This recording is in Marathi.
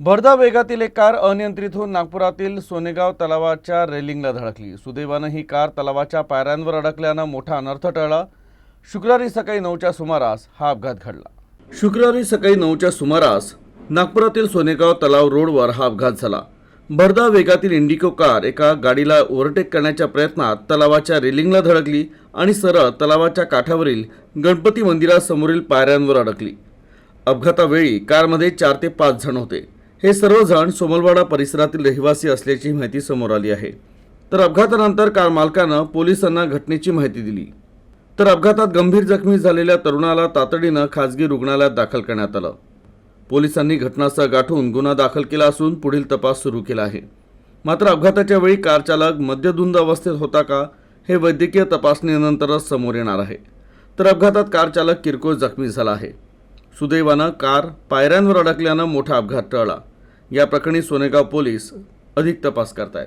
भरधाव वेगातील एक कार अनियंत्रित होऊन नागपुरातील सोनेगाव तलावाच्या रेलिंगला धडकली। सुदैवानं ही कार तलावाच्या पायऱ्यांवर अडकल्यानं मोठा अनर्थ टळला। शुक्रवारी सकाळी 9च्या सुमारास हा अपघात घडला। शुक्रवारी सकाळी 9च्या सुमारास नागपुरातील सोनेगाव तलाव रोडवर हा अपघात झाला। भरधाव वेगातील इंडिको कार एका गाडीला ओव्हरटेक करण्याच्या प्रयत्नात तलावाच्या रेलिंगला धडकली आणि सरळ तलावाच्या काठावरील गणपती मंदिरासमोरील पायऱ्यांवर अडकली। अपघातावेळी कारमध्ये 4 ते 5 जण होते। हे सर्वजण सोमलवाडा परिसरातील रहिवासी असल्याची माहिती समोर आली आहे। तर अपघातानंतर कार मालकानं पोलिसांना घटनेची माहिती दिली। तर अपघातात गंभीर जखमी झालेल्या तरुणाला तातडीनं खासगी रुग्णालयात दाखल करण्यात आलं। पोलिसांनी घटनास्थळ गाठून गुन्हा दाखल केला असून पुढील तपास सुरू केला आहे। मात्र अपघाताच्या वेळी कार चालक मद्यधुंद अवस्थेत होता का हे वैद्यकीय तपासणीनंतरच समोर येणार आहे। तर अपघातात कार चालक किरकोळ जखमी झाला आहे। सुदैवानं कार पायऱ्यांवर अडकल्यानं मोठा अपघात टळला। या प्रकरणी सोनेगाव पोलीस अधिक तपास करतायत।